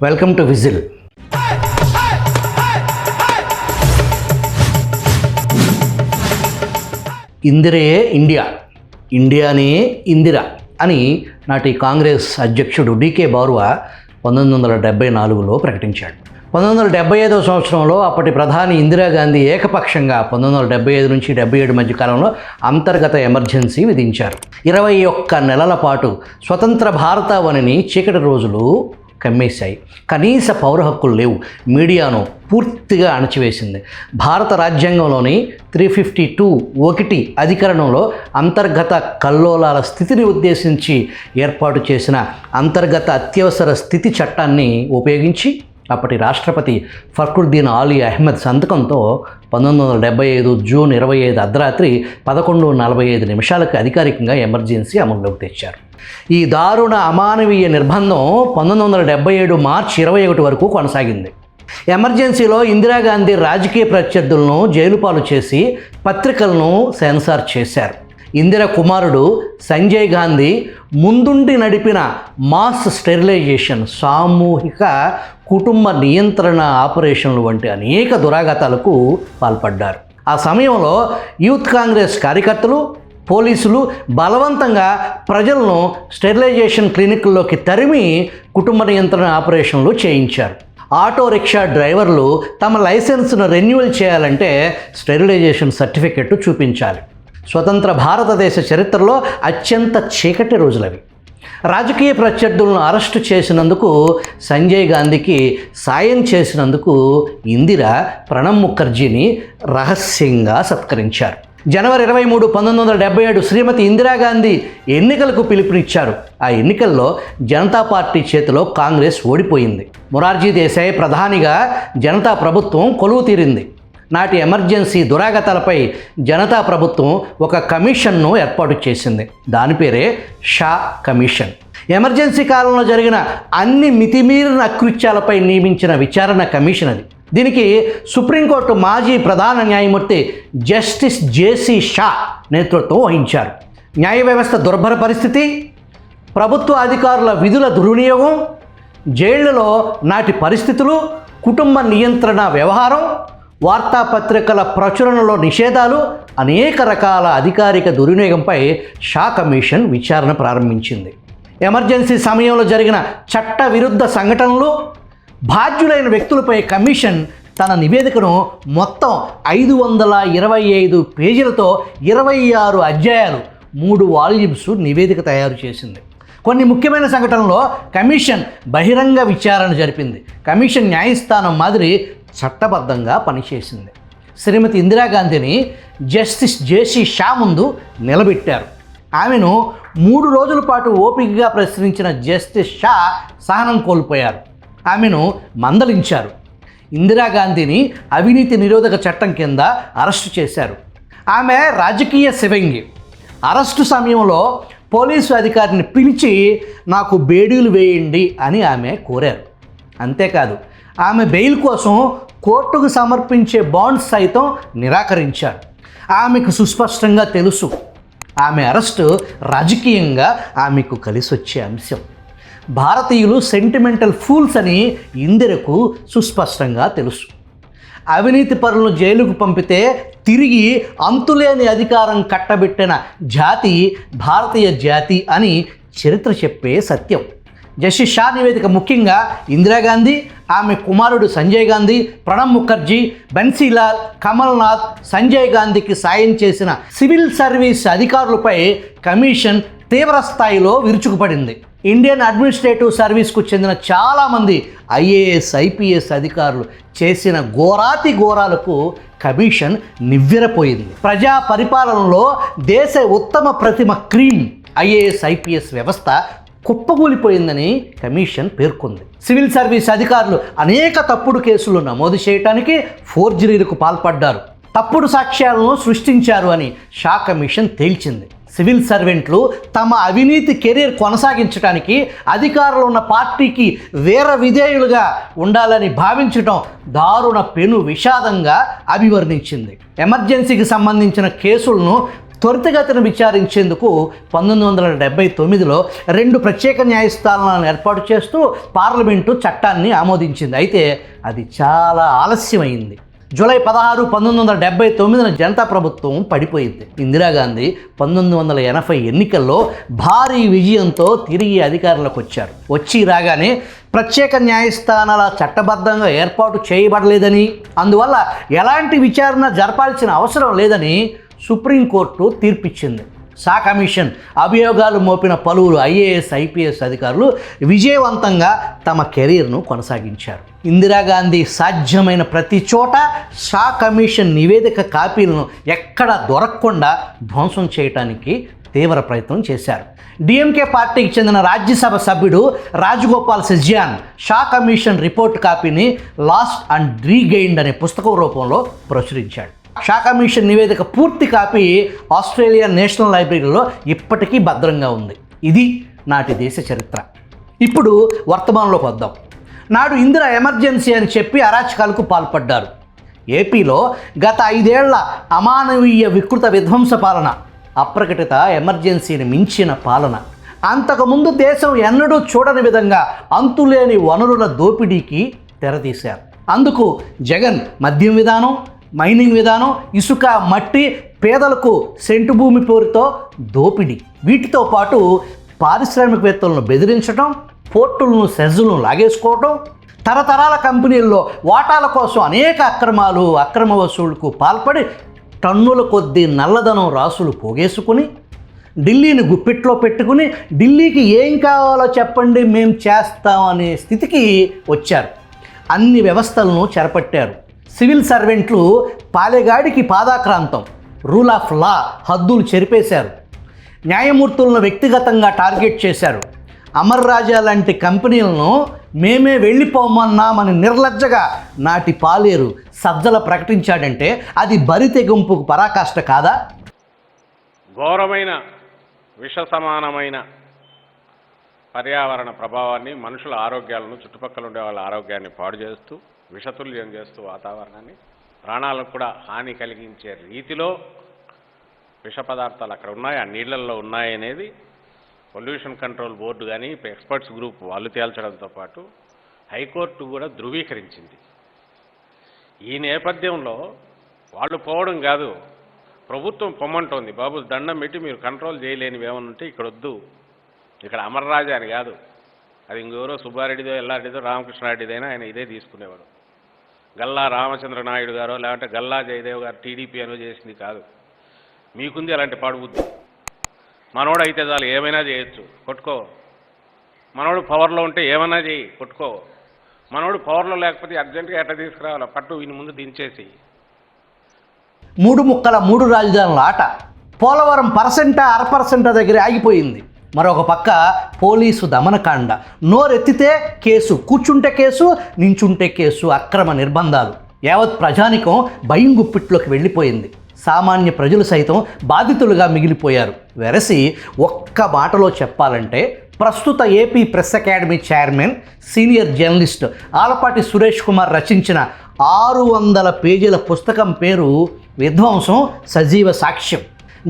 Welcome to Vigil. ఇందిరయే India, ఇండియానే ఇందిర అని నాటి కాంగ్రెస్ అధ్యక్షుడు డికే బారువా 1974లో ప్రకటించాడు. 1975వ సంవత్సరంలో అప్పటి ప్రధాని ఇందిరాగాంధీ ఏకపక్షంగా 1975 నుంచి 77 మధ్య కాలంలో అంతర్గత ఎమర్జెన్సీ విధించారు. 21 నెలల పాటు స్వతంత్ర భారతావనిని చీకటి రోజులు కమ్మేశాయి. కనీస పౌర హక్కులు లేవు. మీడియాను పూర్తిగా అణచివేసింది. భారత రాజ్యాంగంలోని 352(1) అధికరణంలో అంతర్గత కల్లోలాల స్థితిని ఉద్దేశించి ఏర్పాటు చేసిన అంతర్గత అత్యవసర స్థితి చట్టాన్ని ఉపయోగించి అప్పటి రాష్ట్రపతి ఫక్రుద్దీన్ అలీ అహ్మద్ సంతకంతో 1975 జూన్ 25 అర్ధరాత్రి 11:45 అధికారికంగా ఎమర్జెన్సీ అమల్లోకి తెచ్చారు. ఈ దారుణ అమానవీయ నిర్బంధం 1977 మార్చి 21 వరకు కొనసాగింది. ఎమర్జెన్సీలో ఇందిరాగాంధీ రాజకీయ ప్రత్యర్థులను జైలు పాలు చేసి పత్రికలను సెన్సార్ చేశారు. ఇందిర కుమారుడు సంజయ్ గాంధీ ముందుండి నడిపిన మాస్ స్టెరిలైజేషన్, సామూహిక కుటుంబ నియంత్రణ ఆపరేషన్లు వంటి అనేక దురాఘాతాలకు పాల్పడ్డారు. ఆ సమయంలో యూత్ కాంగ్రెస్ కార్యకర్తలు, పోలీసులు బలవంతంగా ప్రజలను స్టెరిలైజేషన్ క్లినిక్ల్లోకి తరిమి కుటుంబ నియంత్రణ ఆపరేషన్లు చేయించారు. ఆటో రిక్షా డ్రైవర్లు తమ లైసెన్స్ను రెన్యువల్ చేయాలంటే స్టెరిలైజేషన్ సర్టిఫికెట్ చూపించాలి. స్వతంత్ర భారతదేశ చరిత్రలో అత్యంత చీకటి రోజులవి. రాజకీయ ప్రత్యర్థులను అరెస్టు చేసినందుకు, సంజయ్ గాంధీకి సాయం చేసినందుకు ఇందిర ప్రణబ్ ముఖర్జీని రహస్యంగా సత్కరించారు. జనవరి 23, 1977 శ్రీమతి ఇందిరాగాంధీ ఎన్నికలకు పిలుపునిచ్చారు. ఆ ఎన్నికల్లో జనతా పార్టీ చేతిలో కాంగ్రెస్ ఓడిపోయింది. మొరార్జీ దేశాయ్ ప్రధానిగా జనతా ప్రభుత్వం కొలువు తీరింది. నాటి ఎమర్జెన్సీ దురాగతాలపై జనతా ప్రభుత్వం ఒక కమిషన్ను ఏర్పాటు చేసింది. దాని పేరే షా కమిషన్. ఎమర్జెన్సీ కాలంలో జరిగిన అన్ని మితిమీరిన అకృత్యాలపై నియమించిన విచారణ కమిషన్ అది. దీనికి సుప్రీంకోర్టు మాజీ ప్రధాన న్యాయమూర్తి జస్టిస్ జేసీ షా నేతృత్వం వహించారు. న్యాయ వ్యవస్థ దుర్భర పరిస్థితి, ప్రభుత్వ అధికారుల విధుల దుర్వినియోగం, జైళ్లలో నాటి పరిస్థితులు, కుటుంబ నియంత్రణ వ్యవహారం, వార్తాపత్రికల ప్రచురణలో నిషేధాలు, అనేక రకాల అధికారిక దుర్వినియోగంపై షా కమిషన్ విచారణ ప్రారంభించింది. ఎమర్జెన్సీ సమయంలో జరిగిన చట్ట విరుద్ధ సంఘటనలు, బాధ్యులైన వ్యక్తులపై కమిషన్ తన నివేదికను మొత్తం 525 పేజీలతో 26 అధ్యాయాలు 3 వాల్యూమ్స్ నివేదిక తయారు చేసింది. కొన్ని ముఖ్యమైన సంఘటనలో కమిషన్ బహిరంగ విచారణ జరిపింది. కమిషన్ న్యాయస్థానం మాదిరి చట్టబద్ధంగా పనిచేసింది. శ్రీమతి ఇందిరాగాంధీని జస్టిస్ జేసీ షా ముందు నిలబెట్టారు. ఆమెను 3 రోజుల పాటు ఓపికగా ప్రశ్నించిన జస్టిస్ షా సహనం కోల్పోయారు. ఆమెను మందలించారు. ఇందిరాగాంధీని అవినీతి నిరోధక చట్టం కింద అరెస్టు చేశారు. ఆమె రాజకీయ శివంగి. అరెస్టు సమయంలో పోలీసు అధికారిని పిలిచి నాకు బేడీలు వేయండి అని ఆమె కోరారు. అంతేకాదు, ఆమె బెయిల్ కోసం కోర్టుకు సమర్పించే బాండ్స్ సైతం నిరాకరించారు. ఆమెకు సుస్పష్టంగా తెలుసు ఆమె అరెస్టు రాజకీయంగా ఆమెకు కలిసొచ్చే అంశం. భారతీయులు సెంటిమెంటల్ ఫూల్స్ అని ఇందిరకు సుస్పష్టంగా తెలుసు. అవినీతి పరులను జైలుకు పంపితే తిరిగి అంతులేని అధికారం కట్టబెట్టిన జాతి భారతీయ జాతి అని చరిత్ర చెప్పే సత్యం. జస్టిస్ షా నివేదిక ముఖ్యంగా ఇందిరాగాంధీ, ఆమె కుమారుడు సంజయ్ గాంధీ, ప్రణబ్ ముఖర్జీ, బన్సీలాల్, కమల్నాథ్, సంజయ్ గాంధీకి సాయం చేసిన సివిల్ సర్వీస్ అధికారులపై కమిషన్ తీవ్ర స్థాయిలో విరుచుకుపడింది. ఇండియన్ అడ్మినిస్ట్రేటివ్ సర్వీస్కు చెందిన చాలామంది ఐఏఎస్, ఐపీఎస్ అధికారులు చేసిన ఘోరాతి ఘోరాలకు కమిషన్ నివ్వెరపోయింది. ప్రజా పరిపాలనలో దేశ ఉత్తమ ప్రతిమ క్రీమ్ ఐఏఎస్, ఐపీఎస్ వ్యవస్థ కుప్పకూలిపోయిందని కమిషన్ పేర్కొంది. సివిల్ సర్వీస్ అధికారులు అనేక తప్పుడు కేసులు నమోదు చేయడానికి ఫోర్జరీలకు పాల్పడ్డారు, తప్పుడు సాక్ష్యాలను సృష్టించారు అని షా కమిషన్ తేల్చింది. సివిల్ సర్వెంట్లు తమ అవినీతి కెరీర్ కొనసాగించడానికి అధికారులు ఉన్న పార్టీకి వేర విధేయులుగా ఉండాలని భావించడం దారుణ పెను విషాదంగా అభివర్ణించింది. ఎమర్జెన్సీకి సంబంధించిన కేసులను త్వరితగతిన విచారించేందుకు 1979లో 2 ప్రత్యేక న్యాయస్థానాలను ఏర్పాటు చేస్తూ పార్లమెంటు చట్టాన్ని ఆమోదించింది. అయితే అది చాలా ఆలస్యమైంది. జూలై 16, 1979 జనతా ప్రభుత్వం పడిపోయింది. ఇందిరాగాంధీ 1980 ఎన్నికల్లో భారీ విజయంతో తిరిగి అధికారంలోకి వచ్చారు. వచ్చి రాగానే ప్రత్యేక న్యాయస్థానాల చట్టబద్ధంగా ఏర్పాటు చేయబడలేదని, అందువల్ల ఎలాంటి విచారణ జరపాల్సిన అవసరం లేదని సుప్రీంకోర్టు తీర్పిచ్చింది. షా కమిషన్ అభియోగాలు మోపిన పలువురు ఐఏఎస్, ఐపీఎస్ అధికారులు విజయవంతంగా తమ కెరీర్ను కొనసాగించారు. ఇందిరాగాంధీ సాధ్యమైన ప్రతి చోట షా కమిషన్ నివేదిక కాపీలను ఎక్కడా దొరకకుండా ధ్వంసం చేయడానికి తీవ్ర ప్రయత్నం చేశారు. డిఎంకే పార్టీకి చెందిన రాజ్యసభ సభ్యుడు రాజగోపాల్ సెజ్యాన్ షా కమిషన్ రిపోర్ట్ కాపీని లాస్ట్ అండ్ రీగెయిన్డ్ అనే పుస్తకం రూపంలో ప్రచురించాడు. షా కమిషన్ నివేదిక పూర్తి కాపీ ఆస్ట్రేలియా నేషనల్ లైబ్రరీలో ఇప్పటికీ భద్రంగా ఉంది. ఇది నాటి దేశ చరిత్ర. ఇప్పుడు వర్తమానంలోకి వద్దాం. నాడు ఇందిరా ఎమర్జెన్సీ అని చెప్పి అరాచకాలకు పాల్పడ్డారు. ఏపీలో గత 5 ఏళ్ల అమానవీయ వికృత విధ్వంస పాలన, అప్రకటిత ఎమర్జెన్సీని మించిన పాలన. అంతకుముందు దేశం ఎన్నడూ చూడని విధంగా అంతులేని వనరుల దోపిడీకి తెరతీశారు. అందుకు జగన్ మద్యం విధానం, మైనింగ్ విధానం, ఇసుక, మట్టి, పేదలకు సెంటు భూమి పేరుతో దోపిడీ, వీటితో పాటు పారిశ్రామికవేత్తలను బెదిరించడం, పోర్టులను, సెజ్లను లాగేసుకోవడం, తరతరాల కంపెనీల్లో వాటాల కోసం అనేక అక్రమ వసూళ్లకు పాల్పడి టన్నుల కొద్దీ నల్లధనం రాసులు పోగేసుకుని ఢిల్లీని గుప్పిట్లో పెట్టుకుని ఢిల్లీకి ఏం కావాలో చెప్పండి మేము చేస్తామనే స్థితికి వచ్చారు. అన్ని వ్యవస్థలను చెరపట్టారు. సివిల్ సర్వెంట్లు పాలెగాడికి పాదాక్రాంతం, రూల్ ఆఫ్ లా హద్దులు చెరిపేశారు. న్యాయమూర్తులను వ్యక్తిగతంగా టార్గెట్ చేశారు. అమర్ రాజా లాంటి కంపెనీలను మేమే వెళ్ళిపోమన్నామని నిర్లజ్జగా నాటి పాలేరు సజ్జల ప్రకటించాడంటే అది బరి తెగింపుకు పరాకాష్ట కాదా? ఘోరమైన విష సమానమైన పర్యావరణ ప్రభావాన్ని, మనుషుల ఆరోగ్యాలను, చుట్టుపక్కల ఉండే వాళ్ళ ఆరోగ్యాన్ని పాడు చేస్తూ, విషతుల్యం చేస్తూ వాతావరణాన్ని, ప్రాణాలకు కూడా హాని కలిగించే రీతిలో విష పదార్థాలు అక్కడ ఉన్నాయి, ఆ నీళ్లలో ఉన్నాయనేది పొల్యూషన్ కంట్రోల్ బోర్డు కానీ ఎక్స్పర్ట్స్ గ్రూప్ వాళ్ళు తేల్చడంతో పాటు హైకోర్టు కూడా ధృవీకరించింది. ఈ నేపథ్యంలో వాళ్ళు పోవడం కాదు, ప్రభుత్వం పొమ్మంటోంది. బాబు దండం పెట్టి మీరు కంట్రోల్ చేయలేనివి ఏమన్నా ఉంటే ఇక్కడ వద్దు, ఇక్కడ అమర్రాజా అని కాదు, అది ఇంకెవరో సుబ్బారెడ్డిదో, ఎల్లారెడ్డిదో, రామకృష్ణారెడ్డిదైనా ఆయన ఇదే తీసుకునేవాడు. గల్లా రామచంద్ర నాయుడు గారో లేదంటే గల్లా జయదేవ్ గారు టీడీపీ అనో చేసింది కాదు. మీకుంది అలాంటి పాడుబుద్ధి. మనోడు అయితే చాలు ఏమైనా చేయొచ్చు, కొట్టుకో. మనోడు పవర్లో ఉంటే ఏమైనా చేయి, కొట్టుకో. మనోడు పవర్లో లేకపోతే అర్జెంటుగా ఎట్లా తీసుకురావాలో పట్టు ఈయన ముందు దించేసి. 3 ముక్కల 3 రాజధానుల ఆట పోలవరం అరపర్సెంట దగ్గర ఆగిపోయింది. మరొక పక్క పోలీసు దమనకాండ, నోరెత్తితే కేసు, కూర్చుంటే కేసు, నించుంటే కేసు, అక్రమ నిర్బంధాలు. యావత్ ప్రజానికం భయం గుప్పిట్లోకి వెళ్ళిపోయింది. సామాన్య ప్రజలు సైతం బాధితులుగా మిగిలిపోయారు. వెరసి ఒక్క మాటలో చెప్పాలంటే ప్రస్తుత AP press academy chairman, senior journalist Alapati Suresh Kumar రచించిన 600 పేజీల పుస్తకం పేరు విధ్వంసం సజీవ సాక్ష్యం.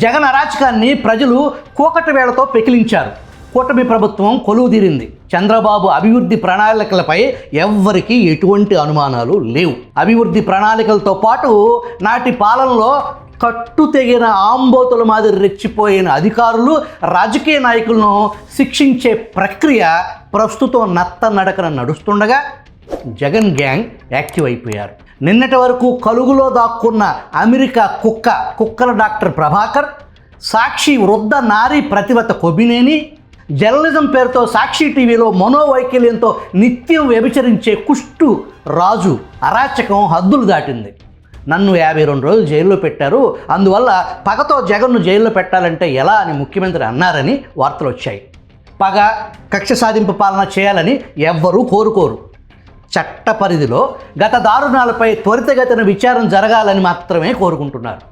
జగన్ అరాచకాన్ని ప్రజలు కూకటి వేళతో పెకిలించారు. కూటమి ప్రభుత్వం కొలువుదీరింది. చంద్రబాబు అభివృద్ధి ప్రణాళికలపై ఎవ్వరికీ ఎటువంటి అనుమానాలు లేవు. అభివృద్ధి ప్రణాళికలతో పాటు నాటి పాలనలో కట్టు తెగిన ఆంబోతుల మాదిరి రెచ్చిపోయిన అధికారులు, రాజకీయ నాయకులను శిక్షించే ప్రక్రియ ప్రస్తుతం నడకన నడుస్తుండగా జగన్ గ్యాంగ్ యాక్టివ్ అయిపోయారు. నిన్నటి వరకు కలుగులో దాక్కున్న అమెరికా కుక్కల డాక్టర్ ప్రభాకర్, సాక్షి వృద్ధ నారీ ప్రతిభత కొబినేని, జర్నలిజం పేరుతో సాక్షి టీవీలో మనోవైకల్యంతో నిత్యం వ్యభిచరించే కుష్టు రాజు అరాచకం హద్దులు దాటింది. నన్ను 52 రోజులు జైల్లో పెట్టారు, అందువల్ల పగతో జగన్ను జైల్లో పెట్టాలంటే ఎలా అని ముఖ్యమంత్రి అన్నారని వార్తలు వచ్చాయి. పగ, కక్ష సాధింపు పాలన చేయాలని ఎవ్వరూ కోరుకోరు. చట్ట పరిధిలో గత దారుణాలపై త్వరితగతిన విచారణ జరగాలని మాత్రమే కోరుకుంటున్నారు.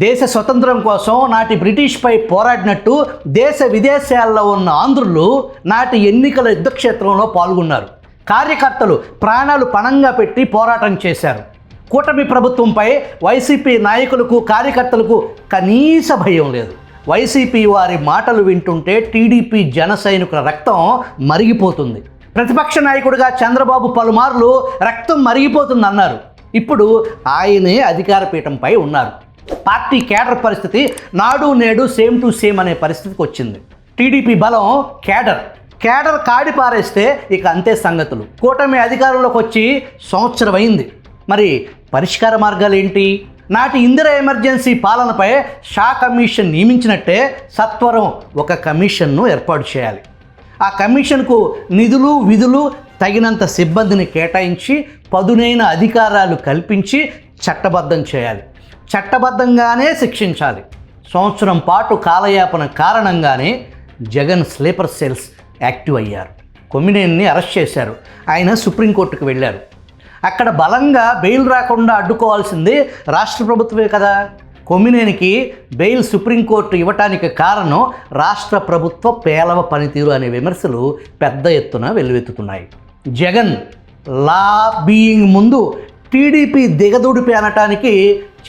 దేశ స్వతంత్రం కోసం నాటి బ్రిటిష్పై పోరాడినట్టు దేశ విదేశాల్లో ఉన్న ఆంధ్రులు నాటి ఎన్నికల యుద్ధక్షేత్రంలో పాల్గొన్నారు. కార్యకర్తలు ప్రాణాలు పణంగా పెట్టి పోరాటం చేశారు. కూటమి ప్రభుత్వంపై వైసీపీ నాయకులకు కార్యకర్తలకు కనీస భయం లేదు. వైసీపీ వారి మాటలు వింటుంటే టీడీపీ జన సైనికుల రక్తం మరిగిపోతుంది. ప్రతిపక్ష నాయకుడిగా చంద్రబాబు పలుమార్లు రక్తం మరిగిపోతుంది అన్నారు. ఇప్పుడు ఆయనే అధికార పీఠంపై ఉన్నారు. పార్టీ కేడర్ పరిస్థితి నాడు నేడు సేమ్ టు సేమ్ అనే పరిస్థితికి వచ్చింది. టీడీపీ బలం కేడర్ కాడి పారేస్తే ఇక అంతే సంగతులు. కూటమి అధికారంలోకి వచ్చి సంవత్సరం అయింది. మరి పరిష్కార మార్గాలు ఏంటి? నాటి ఇందిరా ఎమర్జెన్సీ పాలనపై షా కమిషన్ నియమించినట్టే సత్వరం ఒక కమిషన్ను ఏర్పాటు చేయాలి. ఆ కమిషన్కు నిధులు విధులు తగినంత సిబ్బందిని కేటాయించి పదునైన అధికారాలు కల్పించి చట్టబద్ధం చేయాలి. చట్టబద్ధంగానే శిక్షించాలి. సంవత్సరం పాటు కాలయాపన కారణంగానే జగన్ స్లీపర్ సెల్స్ యాక్టివ్ అయ్యారు. కొమ్మినేనిని అరెస్ట్ చేశారు. ఆయన సుప్రీంకోర్టుకు వెళ్ళారు. అక్కడ బలంగా బెయిల్ రాకుండా అడ్డుకోవాల్సింది రాష్ట్ర ప్రభుత్వమే కదా. కొమ్మినేనికి బెయిల్ సుప్రీంకోర్టు ఇవ్వటానికి కారణం రాష్ట్ర ప్రభుత్వ పేలవ పనితీరు అనే విమర్శలు పెద్ద ఎత్తున వెల్లువెత్తుతున్నాయి. జగన్ లా బీయింగ్ ముందు టీడీపీ దిగదుడిపి అనటానికి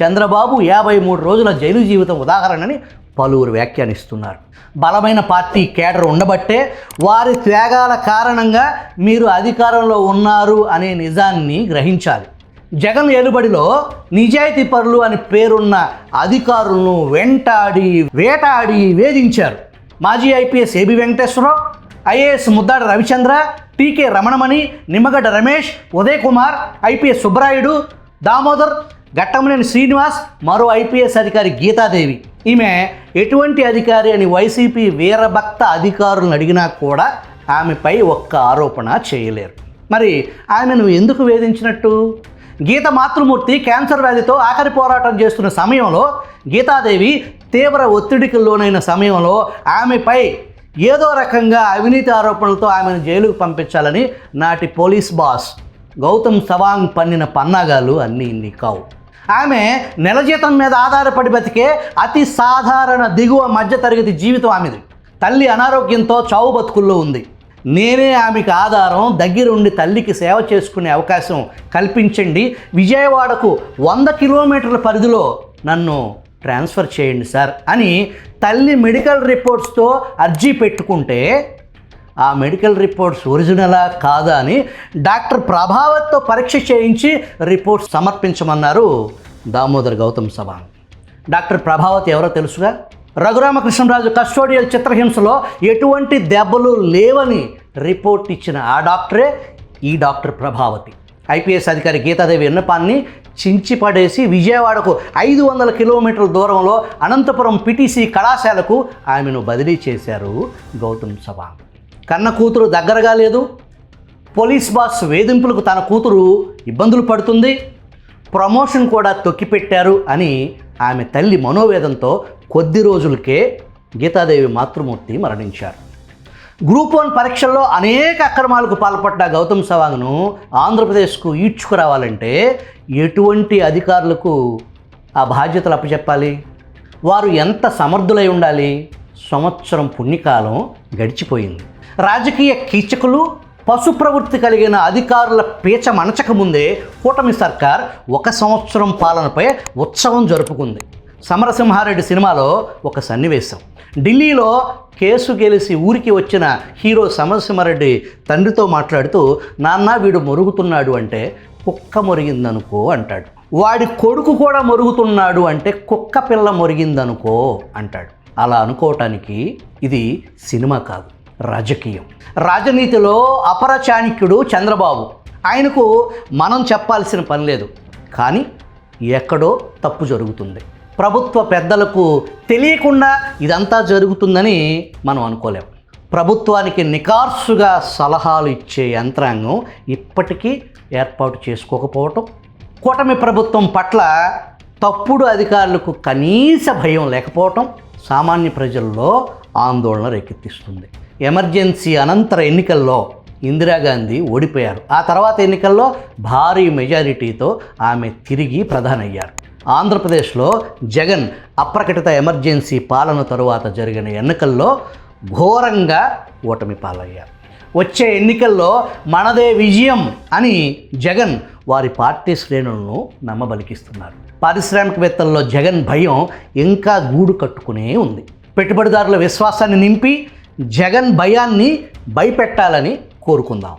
చంద్రబాబు 53 రోజుల జైలు జీవితం ఉదాహరణని పలువురు వ్యాఖ్యానిస్తున్నారు. బలమైన పార్టీ కేడర్ ఉండబట్టే వారి త్యాగాల కారణంగా మీరు అధికారంలో ఉన్నారు అనే నిజాన్ని గ్రహించాలి. జగన్ ఏలుబడిలో నిజాయితీ పరులు అని పేరున్న అధికారులను వేటాడి వేధించారు. మాజీ IPS AB Venkateswara Rao, IAS Muddada Ravichandra, TK Ramanamani, Nimmagadda Ramesh, Uday Kumar, IPS Subbarayudu, Damodar, Ghattamaneni Srinivas, మరో ఐపీఎస్ అధికారి గీతాదేవి. ఈమె ఎటువంటి అధికారి అని వైసీపీ వీరభక్త అధికారులను అడిగినా కూడా ఆమెపై ఒక్క ఆరోపణ చేయలేరు. మరి ఆమెను ఎందుకు వేధించినట్టు? గీత మాతృమూర్తి క్యాన్సర్ వ్యాధితో ఆఖరి పోరాటం చేస్తున్న సమయంలో, గీతాదేవి తీవ్ర ఒత్తిడికి లోనైన సమయంలో ఆమెపై ఏదో రకంగా అవినీతి ఆరోపణలతో ఆమెను జైలుకు పంపించాలని నాటి పోలీస్ బాస్ గౌతమ్ సవాంగ్ పన్నిన పన్నాగాలు అన్నీ ఇన్ని కావు. ఆమె నెల జీతం మీద ఆధారపడి బతికే అతి సాధారణ దిగువ మధ్యతరగతి జీవితం ఆమెది. తల్లి అనారోగ్యంతో చావు బతుకుల్లో ఉంది. నేనే ఆమెకు ఆధారం. దగ్గరుండి తల్లికి సేవ చేసుకునే అవకాశం కల్పించండి. విజయవాడకు 100 కిలోమీటర్ల పరిధిలో నన్ను ట్రాన్స్ఫర్ చేయండి సార్ అని తల్లి మెడికల్ రిపోర్ట్స్తో అర్జీ పెట్టుకుంటే ఆ మెడికల్ రిపోర్ట్స్ ఒరిజినలా కాదా అని డాక్టర్ ప్రభావత్తో పరీక్ష చేయించి రిపోర్ట్స్ సమర్పించమన్నారు దామోదర్ గౌతమ్ సవాంగ్. డాక్టర్ ప్రభావత్ ఎవరో తెలుసుగా? రఘురామకృష్ణరాజు కస్టోడియల్ చిత్రహింసలో ఎటువంటి దెబ్బలు లేవని రిపోర్ట్ ఇచ్చిన ఆ డాక్టరే ఈ డాక్టర్ ప్రభావతి. ఐపీఎస్ అధికారి గీతాదేవి విన్నపాన్ని చించిపడేసి విజయవాడకు 500 కిలోమీటర్ల దూరంలో అనంతపురం పిటిసి కళాశాలకు ఆమెను బదిలీ చేశారు గౌతమ్ సవాంగ్. కన్న కూతురు దగ్గరగా లేదు. పోలీస్ బాస్ వేధింపులకు తన కూతురు ఇబ్బందులు పడుతుంది. ప్రమోషన్ కూడా తొక్కిపెట్టారు అని ఆమె తల్లి మనోవేదంతో కొద్ది రోజులకే గీతాదేవి మాతృమూర్తి మరణించారు. గ్రూప్ 1 పరీక్షల్లో అనేక అక్రమాలకు పాల్పడ్డ గౌతమ్ సవాంగ్ను ఆంధ్రప్రదేశ్కు ఈడ్చుకురావాలంటే ఎటువంటి అధికారులకు ఆ బాధ్యతలు అప్పచెప్పాలి? వారు ఎంత సమర్థులై ఉండాలి? సంవత్సరం పుణ్యకాలం గడిచిపోయింది. రాజకీయ కీచకులు, పశు ప్రవృత్తి కలిగిన అధికారుల పీచ మనచకముందే కూటమి సర్కార్ 1 సంవత్సరం పాలనపై ఉత్సవం జరుపుకుంది. సమరసింహారెడ్డి సినిమాలో ఒక సన్నివేశం. ఢిల్లీలో కేసు గెలిచి ఊరికి వచ్చిన హీరో సమరసింహారెడ్డి తండ్రితో మాట్లాడుతూ, నాన్న వీడు మొరుగుతున్నాడు అంటే కుక్క మొరిగిందనుకో అంటాడు. వాడి కొడుకు కూడా మొరుగుతున్నాడు అంటే కుక్క పిల్ల మొరిగిందనుకో అంటాడు. అలా అనుకోవటానికి ఇది సినిమా కాదు, రాజకీయం. రాజనీతిలో అపర చాణక్యుడు చంద్రబాబు. ఆయనకు మనం చెప్పాల్సిన పని లేదు. కానీ ఎక్కడో తప్పు జరుగుతుంది. ప్రభుత్వ పెద్దలకు తెలియకుండా ఇదంతా జరుగుతుందని మనం అనుకోలేం. ప్రభుత్వానికి నికార్సుగా సలహాలు ఇచ్చే యంత్రాంగం ఇప్పటికీ ఏర్పాటు చేసుకోకపోవటం, కూటమి ప్రభుత్వం పట్ల తప్పుడు అధికారులకు కనీస భయం లేకపోవటం సామాన్య ప్రజల్లో ఆందోళన రేకెత్తిస్తుంది. ఎమర్జెన్సీ అనంతర ఎన్నికల్లో ఇందిరాగాంధీ ఓడిపోయారు. ఆ తర్వాత ఎన్నికల్లో భారీ మెజారిటీతో ఆమె తిరిగి ప్రధాని అయ్యారు. ఆంధ్రప్రదేశ్లో జగన్ అప్రకటిత ఎమర్జెన్సీ పాలన తరువాత జరిగిన ఎన్నికల్లో ఘోరంగా ఓటమి పాలయ్యారు. వచ్చే ఎన్నికల్లో మనదే విజయం అని జగన్ వారి పార్టీ శ్రేణులను నమ్మబలికిస్తున్నారు. పారిశ్రామికవేత్తల్లో జగన్ భయం ఇంకా గూడు కట్టుకునే ఉంది. పెట్టుబడిదారుల విశ్వాసాన్ని నింపి జగన్ భయాన్ని భయపెట్టాలని కోరుకుందాం.